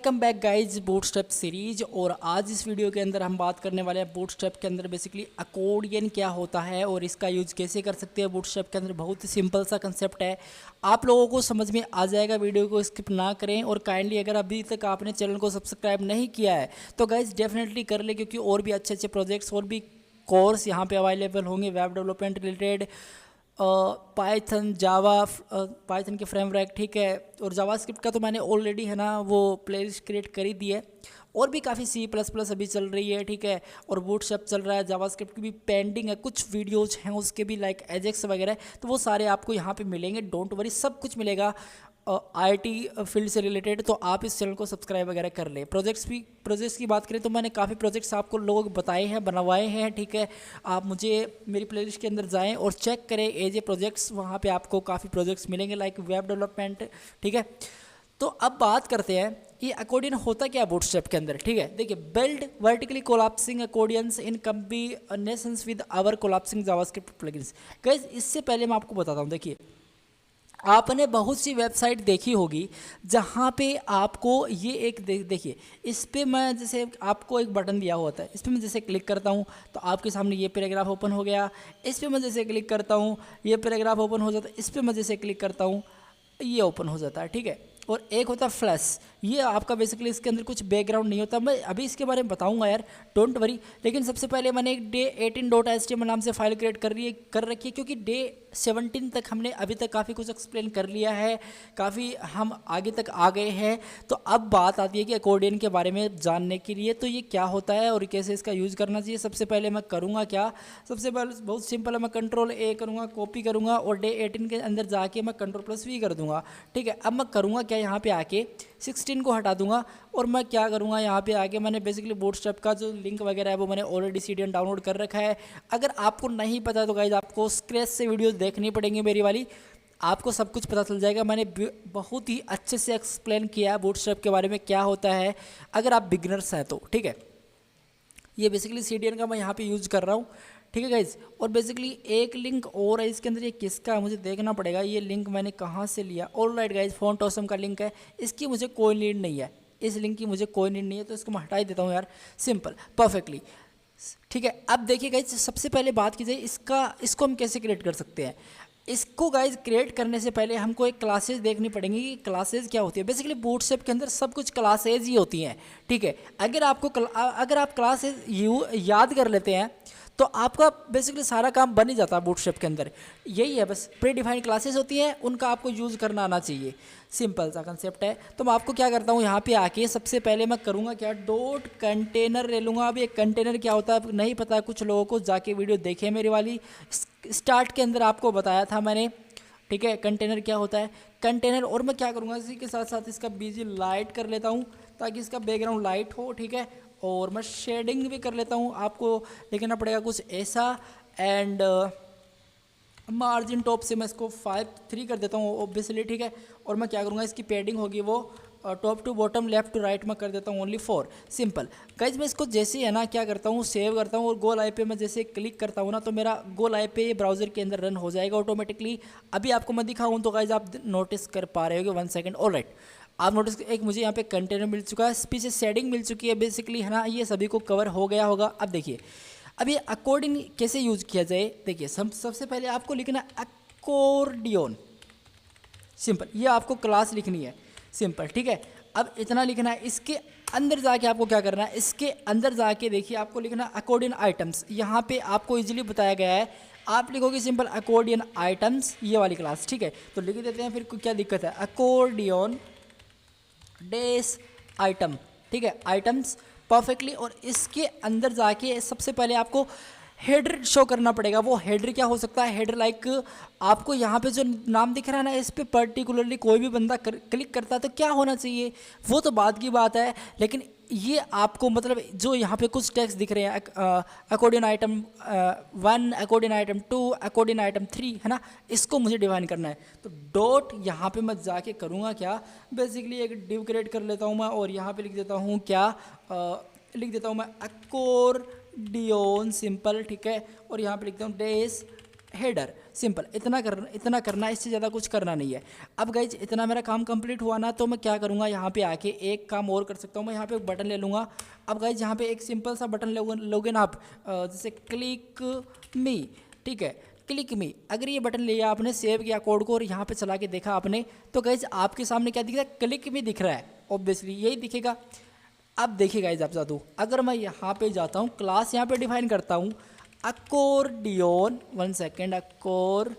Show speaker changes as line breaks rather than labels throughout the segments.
Welcome back guys bootstrap series. और आज इस वीडियो के अंदर हम बात करने वाले हैं बूटस्ट्रैप के अंदर बेसिकली अकॉर्डियन क्या होता है और इसका यूज़ कैसे कर सकते हैं। बूटस्ट्रैप के अंदर बहुत ही सिंपल सा कंसेप्ट है, आप लोगों को समझ में आ जाएगा। वीडियो को स्किप ना करें और काइंडली अगर अभी तक आपने चैनल को सब्सक्राइब नहीं किया है तो गाइज डेफिनेटली कर ले, क्योंकि और भी अच्छे अच्छे प्रोजेक्ट्स और भी कोर्स यहाँ पे अवेलेबल होंगे web development related, Python Java, Python के फ्रेमवर्क, ठीक है। और जावास्क्रिप्ट का तो मैंने ऑलरेडी है ना वो प्लेलिस्ट क्रिएट कर ही दी है। और भी काफ़ी C++ अभी चल रही है, ठीक है। और बूटस्ट्रैप चल रहा है, जावास्क्रिप्ट की भी पेंडिंग है, कुछ वीडियोज हैं उसके भी लाइक एजेक्स वगैरह, तो वो सारे आपको यहाँ पे मिलेंगे। डोंट वरी, सब कुछ मिलेगा IT फील्ड से रिलेटेड। तो आप इस चैनल को सब्सक्राइब वगैरह कर लें। प्रोजेक्ट्स की बात करें तो मैंने काफ़ी प्रोजेक्ट्स आपको लोग बताए हैं, बनवाए हैं, ठीक है। आप मुझे मेरी प्लेलिस्ट के अंदर जाएं और चेक करें एज ए प्रोजेक्ट्स, वहाँ पे आपको काफ़ी प्रोजेक्ट्स मिलेंगे लाइक वेब डेवलपमेंट, ठीक है। तो अब बात करते हैं ये अकॉर्डियन होता क्या बूटस्ट्रैप के अंदर, ठीक है। देखिए, build vertically collapsing accordions in combinations with our collapsing JavaScript plugins. Guys, इससे पहले मैं आपको बताता हूँ, देखिए आपने बहुत सी वेबसाइट देखी होगी जहाँ पे आपको ये एक देखिए, इस पर मैं जैसे आपको एक बटन दिया हुआ था, इस पर मैं जैसे क्लिक करता हूँ तो आपके सामने ये पैराग्राफ ओपन हो गया। इस पर मैं जैसे क्लिक करता हूँ ये पैराग्राफ ओपन हो जाता है। इस पर मैं जैसे क्लिक करता हूँ ये ओपन हो जाता है, ठीक है। और एक होता है फ्लैश, ये आपका बेसिकली इसके अंदर कुछ बैकग्राउंड नहीं होता। मैं अभी इसके बारे में बताऊंगा यार, डोंट वरी। लेकिन सबसे पहले मैंने एक day18.html नाम से फाइल क्रिएट कर रखी है, क्योंकि डे 17 तक हमने अभी तक काफ़ी कुछ एक्सप्लेन कर लिया है, काफ़ी हम आगे तक आ गए हैं। तो अब बात आती है कि अकॉर्डियन के बारे में जानने के लिए तो ये क्या होता है और कैसे इसका यूज़ करना चाहिए। सबसे पहले मैं करूँगा क्या, सबसे पहले बहुत सिंपल है, मैं Ctrl+A करूँगा, कॉपी करूँगा और डे 18 के अंदर जाके मैं Ctrl+V कर दूँगा, ठीक है। अब मैं करूँगा क्या, यहाँ पे आके 16 को हटा दूंगा और मैं क्या करूँगा, यहाँ पे आके मैंने बेसिकली बूटस्ट्रैप का जो लिंक वगैरह है वो मैंने ऑलरेडी CDN डाउनलोड कर रखा है। अगर आपको नहीं पता तो गाइज आपको स्क्रैच से वीडियोस देखनी पड़ेंगी मेरी वाली, आपको सब कुछ पता चल जाएगा। मैंने बहुत ही अच्छे से एक्सप्लेन किया है बूटस्ट्रैप के बारे में क्या होता है, अगर आप बिगनर्स हैं तो, ठीक है। ये बेसिकली CDN का मैं यहाँ पे यूज़ कर रहा हूँ, ठीक है गाइज। और बेसिकली एक लिंक और है इसके अंदर, ये किसका है मुझे देखना पड़ेगा, ये लिंक मैंने कहाँ से लिया। ऑलराइट गाइज, फॉन्ट ऑसम का लिंक है, इसकी मुझे कोई नीड नहीं है, इस लिंक की मुझे कोई नीड नहीं है, तो इसको मैं हटा ही देता हूँ यार, सिंपल परफेक्टली, ठीक है। अब देखिए गाइज, सबसे पहले बात की जाए इसको हम कैसे क्रिएट कर सकते हैं। इसको गाइज क्रिएट करने से पहले हमको एक क्लासेज देखनी पड़ेंगी कि क्लासेज क्या होती है। बेसिकली बूटस्ट्रैप के अंदर सब कुछ क्लासेज ही होती हैं, ठीक है। अगर आप क्लासेज याद कर लेते हैं तो आपका बेसिकली सारा काम बन ही जाता है बूटस्ट्रैप के अंदर। यही है, बस प्री डिफाइंड क्लासेस होती हैं, उनका आपको यूज़ करना आना चाहिए, सिंपल सा कंसेप्ट है। तो मैं आपको क्या करता हूँ, यहाँ पे आके सबसे पहले मैं करूँगा क्या, डॉट कंटेनर ले लूँगा। अब ये कंटेनर क्या होता है नहीं पता कुछ लोगों को, जाके वीडियो देखे मेरी वाली, स्टार्ट के अंदर आपको बताया था मैंने, ठीक है, कंटेनर क्या होता है, कंटेनर। और मैं क्या करूँगा, इसी के साथ साथ इसका BG लाइट कर लेता हूँ ताकि इसका बैकग्राउंड लाइट हो, ठीक है। और मैं शेडिंग भी कर लेता हूँ, आपको लिखना पड़ेगा कुछ ऐसा। एंड मार्जिन टॉप से मैं इसको 5.3 कर देता हूँ ऑब्वियसली, ठीक है। और मैं क्या करूँगा, इसकी पैडिंग होगी वो top to bottom left to right में कर देता हूँ ओनली 4, सिंपल गाइज। मैं इसको जैसे है ना क्या करता हूँ, सेव करता हूँ और गो लाइव पे मैं जैसे क्लिक करता हूँ ना तो मेरा गो लाइव पे ये ब्राउजर के अंदर रन हो जाएगा ऑटोमेटिकली। अभी आपको मैं दिखाऊँ तो गाइज आप नोटिस कर पा रहे होगे, 1 सेकेंड, ऑलराइट। आप नोटिस, एक मुझे यहाँ पे कंटेनर मिल चुका है, पीछे शेडिंग मिल चुकी है बेसिकली, है ना, ये सभी को कवर हो गया होगा। अब देखिए, अब ये अकॉर्डिंग कैसे यूज किया जाए। देखिए, सबसे पहले आपको लिखना अकॉर्डियन, सिंपल, ये आपको क्लास लिखनी है, सिंपल, ठीक है। अब इतना लिखना है। इसके अंदर जाके आपको क्या करना है, इसके अंदर जाके देखिए आपको लिखना अकॉर्डियन आइटम्स। यहाँ पे आपको इजीली बताया गया है, आप लिखोगे सिंपल अकॉर्डियन आइटम्स, ये वाली क्लास, ठीक है। तो लिख देते हैं, फिर क्या दिक्कत है, अकॉर्डियन डेस आइटम, ठीक है, आइटम्स परफेक्टली। और इसके अंदर जाके सबसे पहले आपको हेडर शो करना पड़ेगा। वो हेडर क्या हो सकता है, हेडर लाइक आपको यहाँ पे जो नाम दिख रहा है ना, इस पे पर्टिकुलरली कोई भी बंदा क्लिक करता है तो क्या होना चाहिए, वो तो बात की बात है। लेकिन ये आपको मतलब जो यहाँ पे कुछ टेक्स्ट दिख रहे हैं, accordion item 1, accordion item 2, accordion item 3, है ना, इसको मुझे डिफाइन करना है। तो डॉट यहाँ पे मैं जाके करूँगा क्या, बेसिकली एक डिव क्रिएट कर लेता हूँ मैं और यहाँ पे लिख देता हूँ क्या, लिख देता हूँ मैं अकॉर्डियन, सिंपल, ठीक है। और यहाँ पे लिखता हूँ डेस हेडर, सिंपल इतना करना है, इससे ज़्यादा कुछ करना नहीं है। अब गाइज इतना मेरा काम कंप्लीट हुआ ना, तो मैं क्या करूँगा, यहाँ पे आके एक काम और कर सकता हूँ, मैं यहाँ पे एक बटन ले लूँगा। अब गाइज यहाँ पे एक सिंपल सा बटन लोगे ना आप, जैसे क्लिक मी, ठीक है, क्लिक मी। अगर ये बटन लिया आपने, सेव किया कोड को और यहाँ पे चला के देखा आपने, तो गाइज आपके सामने क्या दिख रहा है, क्लिक मी दिख रहा है, ऑब्वियसली यही दिखेगा। अब देखिए गाइज आप जादू, अगर मैं यहाँ पे जाता हूँ, क्लास यहाँ पे डिफाइन करता हूँ अकोर्डियन, 1 सेकेंड, अकोर्डियन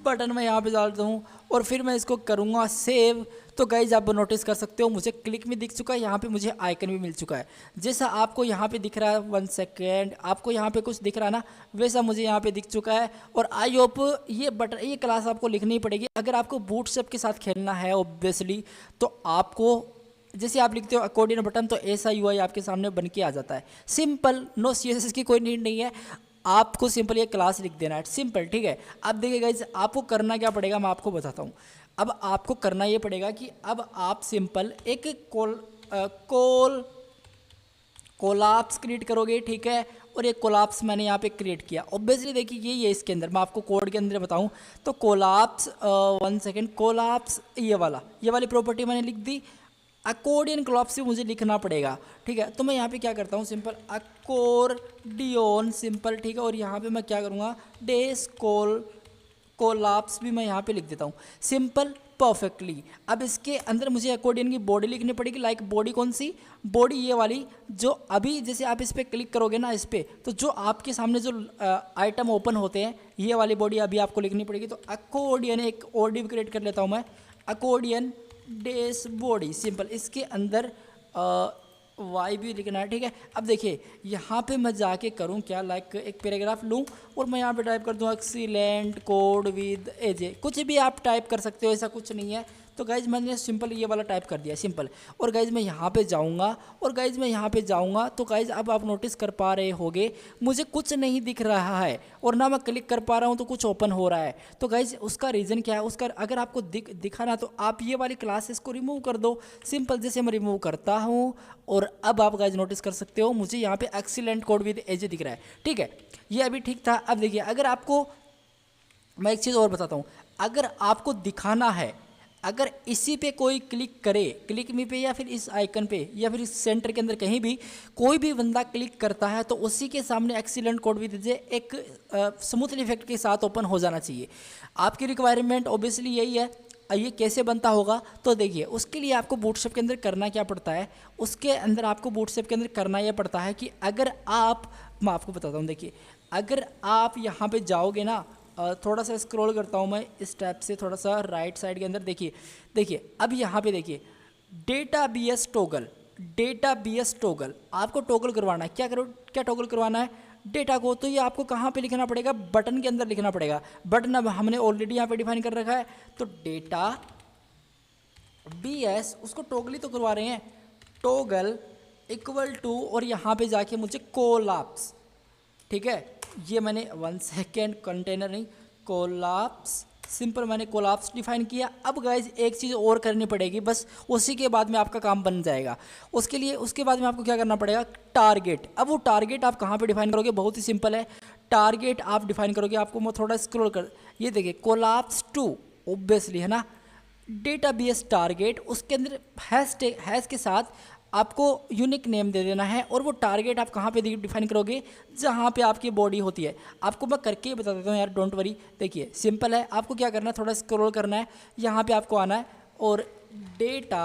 बटन मैं यहाँ पे डालता हूँ और फिर मैं इसको करूँगा सेव। तो गाइज आप नोटिस कर सकते हो मुझे क्लिक में दिख चुका है, यहाँ पे मुझे आइकन भी मिल चुका है। जैसा आपको यहाँ पे दिख रहा है, 1 सेकेंड, आपको यहाँ पे कुछ दिख रहा है ना, वैसा मुझे यहाँ पे दिख चुका है। और आई होप ये बटन, ये क्लास आपको लिखनी पड़ेगी अगर आपको बूटस्ट्रैप के साथ खेलना है ऑब्वियसली। तो आपको जैसे आप लिखते हो अकॉर्डियन बटन, तो ऐसा यूआई आपके सामने बन के आ जाता है। सिंपल, नो सीएसएस की कोई नीड नहीं है, आपको सिंपल ये क्लास लिख देना है, सिंपल, ठीक है। अब देखिए गाइज आपको करना क्या पड़ेगा, मैं आपको बताता हूँ। अब आपको करना ये पड़ेगा कि अब आप सिंपल एक कोलाप्स क्रिएट करोगे, ठीक है। और एक कोलाप्स मैंने यहाँ पे क्रिएट किया, ऑब्वियसली देखिए ये इसके अंदर, मैं आपको कोड के अंदर बताऊँ तो कोलाप्स, 1 सेकेंड, कोलाप्स ये वाली प्रॉपर्टी मैंने लिख दी। अकॉर्डियन कोलाप्स भी मुझे लिखना पड़ेगा, ठीक है। तो मैं यहाँ पे क्या करता हूँ, सिंपल अकॉर्डियन, सिंपल, ठीक है। और यहाँ पे मैं क्या करूँगा, डेस कोलाप्स भी मैं यहाँ पे लिख देता हूँ, सिंपल, परफेक्टली। अब इसके अंदर मुझे अकॉर्डियन की बॉडी लिखनी पड़ेगी, लाइक बॉडी कौन सी, बॉडी ये वाली जो अभी जैसे आप इस पर क्लिक करोगे ना, इस पर, तो जो आपके सामने जो आइटम ओपन होते हैं, ये वाली बॉडी अभी आपको लिखनी पड़ेगी। तो अकॉर्डियन एक और डी क्रिएट कर लेता हूँ मैं, अकॉर्डियन डेस बॉडी, सिंपल। इसके अंदर वाई भी लिखना है, ठीक है। अब देखिए यहाँ पे मैं जाके करूँ क्या, लाइक एक पैराग्राफ लूँ और मैं यहाँ पे टाइप कर दूँ एक्सीलेंट कोड विद एजे, कुछ भी आप टाइप कर सकते हो, ऐसा कुछ नहीं है। तो गाइज मैंने सिंपल ये वाला टाइप कर दिया, सिंपल। और गाइज मैं यहाँ पे जाऊँगा, तो गाइज अब आप नोटिस कर पा रहे होगे मुझे कुछ नहीं दिख रहा है, और ना मैं क्लिक कर पा रहा हूँ तो कुछ ओपन हो रहा है। तो गाइज उसका रीज़न क्या है, उसका अगर आपको दिखा ना, तो आप ये वाली क्लासेस को रिमूव कर दो, सिंपल। जैसे मैं रिमूव करता हूँ और अब आप गाइज नोटिस कर सकते हो मुझे यहाँ पे एक्सीलेंट कोड विद एजे दिख रहा है, ठीक है। ये अभी ठीक था। अब देखिए अगर आपको मैं एक चीज़ और बताता हूँ, अगर आपको दिखाना है, अगर इसी पे कोई क्लिक करे, क्लिक मी पे या फिर इस आइकन पे या फिर इस सेंटर के अंदर कहीं भी कोई भी बंदा क्लिक करता है, तो उसी के सामने एक्सीलेंट कोड विद एजे एक स्मूथ इफेक्ट के साथ ओपन हो जाना चाहिए। आपकी रिक्वायरमेंट ऑब्वियसली यही है। ये कैसे बनता होगा, तो देखिए उसके लिए आपको बूटस्ट्रैप के अंदर करना क्या पड़ता है, उसके अंदर आपको बूटस्ट्रैप के अंदर करना यह पड़ता है कि अगर आप, मैं आपको बताता हूँ, देखिए अगर आप यहाँ पे जाओगे ना, थोड़ा सा स्क्रॉल करता हूँ मैं इस टैब से, थोड़ा सा राइट साइड के अंदर देखिए अब यहाँ पे देखिए डेटाबेस टॉगल आपको टॉगल करवाना है। क्या टॉगल करवाना है, डेटा को। तो ये आपको कहाँ पे लिखना पड़ेगा, बटन के अंदर लिखना पड़ेगा। बटन अब हमने ऑलरेडी यहाँ पे डिफाइन कर रखा है, तो डेटा बीएस, उसको टॉगल ही तो करवा रहे हैं, टॉगल इक्वल टू, और यहाँ पे जाके मुझे कोलाप्स, ठीक है। ये मैंने 1 सेकेंड, कंटेनर नहीं, कोलाप्स, सिंपल मैंने कोलाप्स डिफाइन किया। अब गाइज एक चीज़ और करनी पड़ेगी, बस उसी के बाद में आपका काम बन जाएगा। उसके बाद में आपको क्या करना पड़ेगा, टारगेट। अब वो टारगेट आप कहाँ पे डिफाइन करोगे, बहुत ही सिंपल है। टारगेट आप डिफाइन करोगे, आपको मैं थोड़ा स्क्रॉल कर, ये देखिए कोलाप्स टू, ऑब्वियसली है ना, डेटाबेस टारगेट, उसके अंदर हैश के साथ आपको यूनिक नेम दे देना है। और वो टारगेट आप कहाँ पे डिफाइन करोगे, जहाँ पे आपकी बॉडी होती है। आपको मैं करके बता देता हूँ यार, डोंट वरी। देखिए सिंपल है, आपको क्या करना है, थोड़ा स्क्रॉल करना है, यहाँ पे आपको आना है और डेटा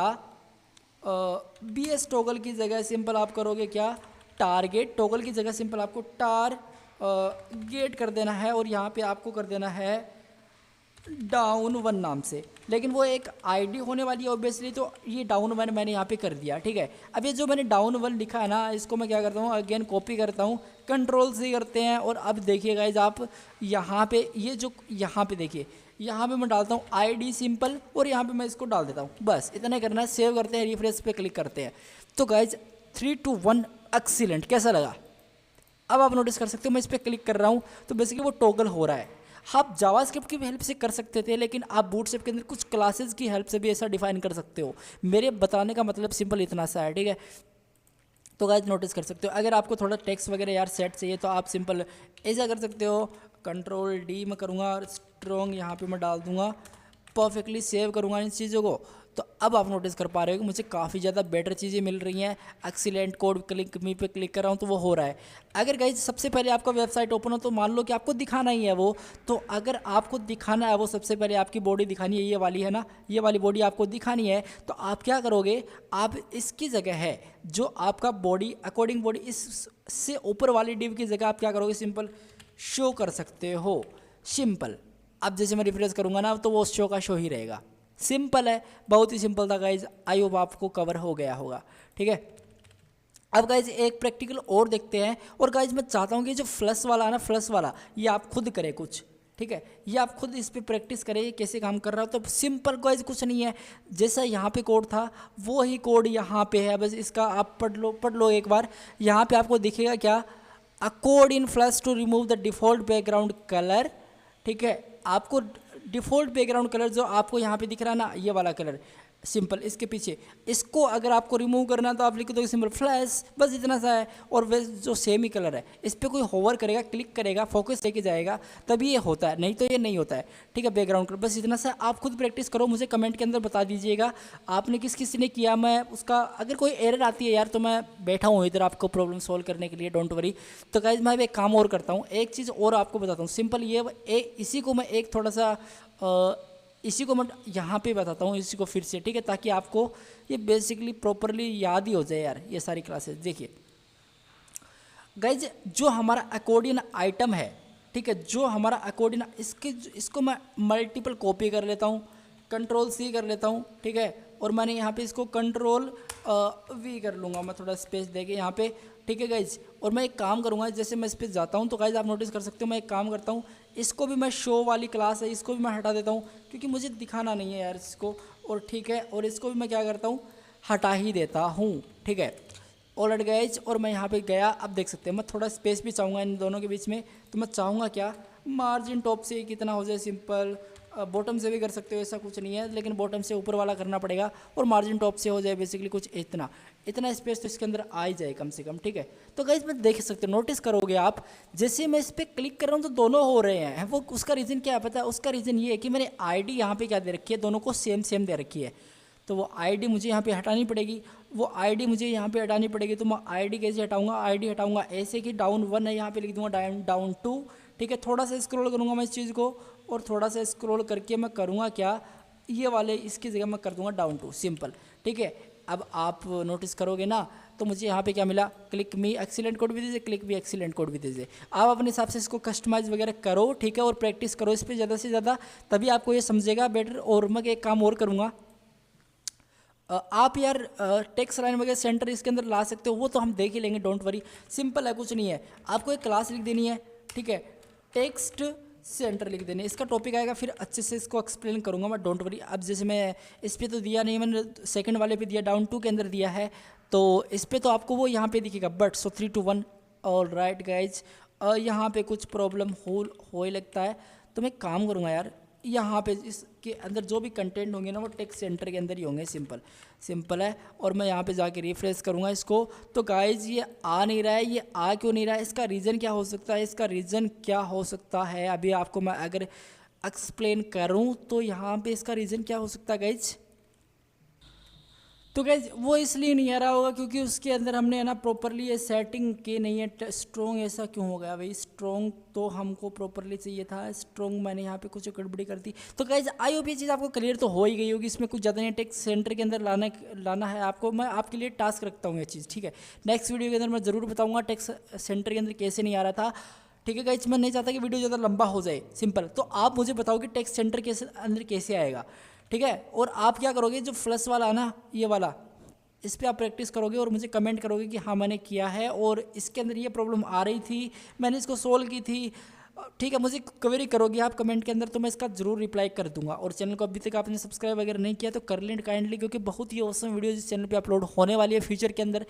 बीएस टॉगल की जगह सिंपल आप करोगे क्या, टारगेट, टॉगल की जगह सिंपल आपको गेट कर देना है, और यहाँ पे आपको कर देना है डाउन 1 नाम से। लेकिन वो एक आईडी होने वाली है ऑब्वियसली, तो ये डाउन 1 मैंने यहाँ पे कर दिया, ठीक है। अब ये जो मैंने डाउन 1 लिखा है ना, इसको मैं क्या करता हूँ, अगेन कॉपी करता हूँ, कंट्रोल से करते हैं। और अब देखिए गाइज आप यहाँ पे, ये जो यहाँ पे देखिए, यहाँ पे मैं डालता हूँ आईडी सिंपल, और यहाँ पे मैं इसको डाल देता हूँ, बस इतना ही करना है। सेव करते हैं, रिफ्रेश पे क्लिक करते हैं। तो गाइज 3, 2, 1 एक्सीलेंट, कैसा लगा। अब आप नोटिस कर सकते हो मैं इस पर क्लिक कर रहा हूँ, तो बेसिकली वो टॉगल हो रहा है। आप जावास्क्रिप्ट की हेल्प से कर सकते थे, लेकिन आप बूटस्ट्रैप के अंदर कुछ क्लासेस की हेल्प से भी ऐसा डिफाइन कर सकते हो। मेरे बताने का मतलब सिंपल इतना सा है, ठीक है। तो गाइज नोटिस कर सकते हो। अगर आपको थोड़ा टेक्स्ट वगैरह यार सेट चाहिए तो आप सिंपल ऐसा कर सकते हो, कंट्रोल डी में करूँगा और स्ट्रॉन्ग यहाँ पे मैं डाल दूँगा, परफेक्टली सेव करूँगा इन चीज़ों को। तो अब आप नोटिस कर पा रहे हो कि मुझे काफ़ी ज़्यादा बेटर चीज़ें मिल रही हैं। एक्सीलेंट कोड क्लिक मी पे क्लिक कर रहा हूँ तो वो हो रहा है। अगर गाइज सबसे पहले आपका वेबसाइट ओपन हो तो मान लो कि आपको दिखाना ही है वो, तो अगर आपको दिखाना है वो सबसे पहले आपकी बॉडी दिखानी है, ये वाली है ना, ये वाली बॉडी आपको दिखानी है। तो आप क्या करोगे, आप इसकी जगह है जो आपका बॉडी अकॉर्डिंग बॉडी इससे ऊपर वाली डिव की जगह आप क्या करोगे, सिंपल शो कर सकते हो। सिंपल अब जैसे मैं रिफ्रेश करूँगा ना तो वो शो का शो ही रहेगा। सिंपल है, बहुत ही सिंपल था गाइज। आई होप आपको कवर हो गया होगा। ठीक है, अब गाइज एक प्रैक्टिकल और देखते हैं। और गाइज मैं चाहता हूँ कि जो फ्लश वाला है ना, फ्लश वाला ये आप खुद करें कुछ। ठीक है, ये आप खुद इस पर प्रैक्टिस करें कैसे काम कर रहा हो। तो सिंपल गाइज कुछ नहीं है, जैसा यहाँ पे कोड था वो ही कोड यहाँ पे है, बस इसका आप पढ़ लो एक बार। यहाँ पे आपको दिखेगा क्या, a code in flush to remove the default background colour. ठीक है, आपको डिफ़ॉल्ट बैकग्राउंड कलर जो आपको यहाँ पे दिख रहा है ना, ये वाला कलर सिंपल इसके पीछे, इसको अगर आपको रिमूव करना है तो आप लिख दो सिंपल फ्लैश, बस इतना सा है। और वह जो सेम ही कलर है इस पर कोई होवर करेगा, क्लिक करेगा, फोकस लेके जाएगा तभी ये होता है, नहीं तो ये नहीं होता है। ठीक है, बैकग्राउंड कलर बस इतना सा। आप खुद प्रैक्टिस करो, मुझे कमेंट के अंदर बता दीजिएगा आपने किस ने किया। मैं उसका अगर कोई एरर आती है यार तो मैं बैठा हूँ इधर आपको प्रॉब्लम सॉल्व करने के लिए, डोंट वरी। तो गाइज मैं एक काम और करता हूँ, एक चीज़ और आपको बताता हूँ। सिंपल ये इसी को मैं एक थोड़ा सा इसी को मैं यहाँ पे बताता हूँ, इसी को फिर से। ठीक है, ताकि आपको ये बेसिकली प्रॉपरली याद ही हो जाए यार ये सारी क्लासेस। देखिए गाइज जो हमारा अकॉर्डियन आइटम है, ठीक है, जो हमारा अकॉर्डियन इसको मैं मल्टीपल कॉपी कर लेता हूँ, कंट्रोल सी कर लेता हूँ। ठीक है, और मैंने यहाँ पे इसको कंट्रोल वी कर लूँगा मैं थोड़ा स्पेस देके यहाँ पे। ठीक है गाइज, और मैं एक काम करूँगा, जैसे मैं इस पर जाता हूँ तो गाइज आप नोटिस कर सकते हो मैं एक काम करता हूँ, इसको भी मैं शो वाली क्लास है इसको भी मैं हटा देता हूँ क्योंकि मुझे दिखाना नहीं है यार इसको। और ठीक है, और इसको भी मैं क्या करता हूँ, हटा ही देता हूँ। ठीक है, ऑलरेडी गाइज, और मैं यहाँ पे गया। अब देख सकते हैं मैं थोड़ा स्पेस भी चाहूँगा इन दोनों के बीच में, तो मैं चाहूँगा क्या, मार्जिन टॉप से कितना हो जाए, सिंपल बॉटम से भी कर सकते हो, ऐसा कुछ नहीं है, लेकिन बॉटम से ऊपर वाला करना पड़ेगा। और मार्जिन टॉप से हो जाए बेसिकली कुछ इतना स्पेस तो इसके अंदर आ ही जाए कम से कम। ठीक है, तो गाइज मैं देख सकते हो, नोटिस करोगे आप जैसे मैं इस पर क्लिक कर रहा हूँ तो दोनों हो रहे हैं। वो उसका रीज़न क्या है पता है, उसका रीज़न ये है कि मैंने आईडी यहाँ पे क्या दे रखी है, दोनों को सेम दे रखी है। तो वो आईडी मुझे यहाँ पे हटानी पड़ेगी, वो आईडी मुझे यहाँ पे हटानी पड़ेगी। तो मैं आईडी कैसे हटाऊंगा, आईडी हटाऊंगा ऐसे कि डाउन 1 है, यहाँ पे लिख दूंगा डाउन 2। ठीक है, थोड़ा सा स्क्रॉल करूँगा मैं इस चीज़ को, और थोड़ा सा स्क्रॉल करके मैं करूँगा क्या, ये वाले इसकी जगह मैं कर दूँगा डाउन 2, सिंपल। ठीक है, अब आप नोटिस करोगे ना तो मुझे यहाँ पे क्या मिला, क्लिक मी एक्सीलेंट कोड भी दीजिए, क्लिक मी एक्सीलेंट कोड भी दीजिए। आप अपने हिसाब से इसको कस्टमाइज़ वगैरह करो। ठीक है, और प्रैक्टिस करो इस पर ज़्यादा से ज़्यादा, तभी आपको ये समझेगा बेटर। और मैं एक काम और करूँगा, आप यार टेक्स्ट लाइन वगैरह सेंटर इसके अंदर ला सकते हो, वो तो हम देख ही लेंगे, डोंट वरी। सिंपल है, कुछ नहीं है, आपको एक क्लास लिख देनी है। ठीक है, टेक्स्ट सेंटर लिख देने, इसका टॉपिक आएगा, फिर अच्छे से इसको एक्सप्लेन करूंगा मैं, डोंट वरी। अब जैसे मैं इस पर तो दिया नहीं, मैंने सेकंड वाले पे दिया, डाउन 2 के अंदर दिया है, तो इस पर तो आपको वो यहाँ पे दिखेगा, but so 3 2 1। All right guys, यहाँ पे कुछ प्रॉब्लम हो ही लगता है, तो मैं काम करूँगा यार, यहाँ पे इसके अंदर जो भी कंटेंट होंगे ना वो टेक्स्ट सेंटर के अंदर ही होंगे, सिंपल है। और मैं यहाँ पे जाके रिफ्रेश करूँगा इसको, तो गाइज ये आ नहीं रहा है, ये आ क्यों नहीं रहा है, इसका रीज़न क्या हो सकता है, अभी आपको मैं अगर एक्सप्लेन करूँ तो यहाँ पे इसका रीज़न क्या हो सकता है गाइज। तो गाइज वो इसलिए नहीं आ रहा होगा क्योंकि उसके अंदर हमने है ना प्रॉपरली ये सेटिंग की नहीं है। स्ट्रॉन्ग ऐसा क्यों हो गया भाई, स्ट्रॉन्ग तो हमको प्रॉपरली चाहिए था, स्ट्रॉन्ग मैंने यहाँ पे कुछ गड़बड़ी कर दी। तो गाइज आई होप ये चीज़ आपको क्लियर तो हो ही गई होगी, इसमें कुछ ज़्यादा नहीं, टेक्स्ट सेंटर के अंदर लाना है आपको, मैं आपके लिए टास्क रखता हूँ ये चीज़। ठीक है, नेक्स्ट वीडियो के अंदर मैं ज़रूर बताऊँगा टेक्स्ट सेंटर के अंदर कैसे नहीं आ रहा था। ठीक है गाइज, मैं नहीं चाहता कि वीडियो ज़्यादा लंबा हो जाए, सिंपल। तो आप मुझे बताओ कि टेक्स्ट सेंटर के अंदर कैसे आएगा। ठीक है, और आप क्या करोगे, जो फ्लश वाला है ना, ये वाला, इस पर आप प्रैक्टिस करोगे और मुझे कमेंट करोगे कि हाँ मैंने किया है और इसके अंदर ये प्रॉब्लम आ रही थी, मैंने इसको सोल्व की थी। ठीक है, मुझे क्वेरी करोगे आप कमेंट के अंदर, तो मैं इसका ज़रूर रिप्लाई कर दूंगा। और चैनल को अभी तक आपने सब्सक्राइब वगैरह नहीं किया तो कर लें काइंडली, क्योंकि बहुत ही ऑसम वीडियो इस चैनल पे अपलोड होने वाली है फ्यूचर के अंदर।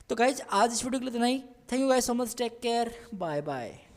तो गाइज आज इस वीडियो के लिए इतना ही, thank you guys so much, take care, bye bye.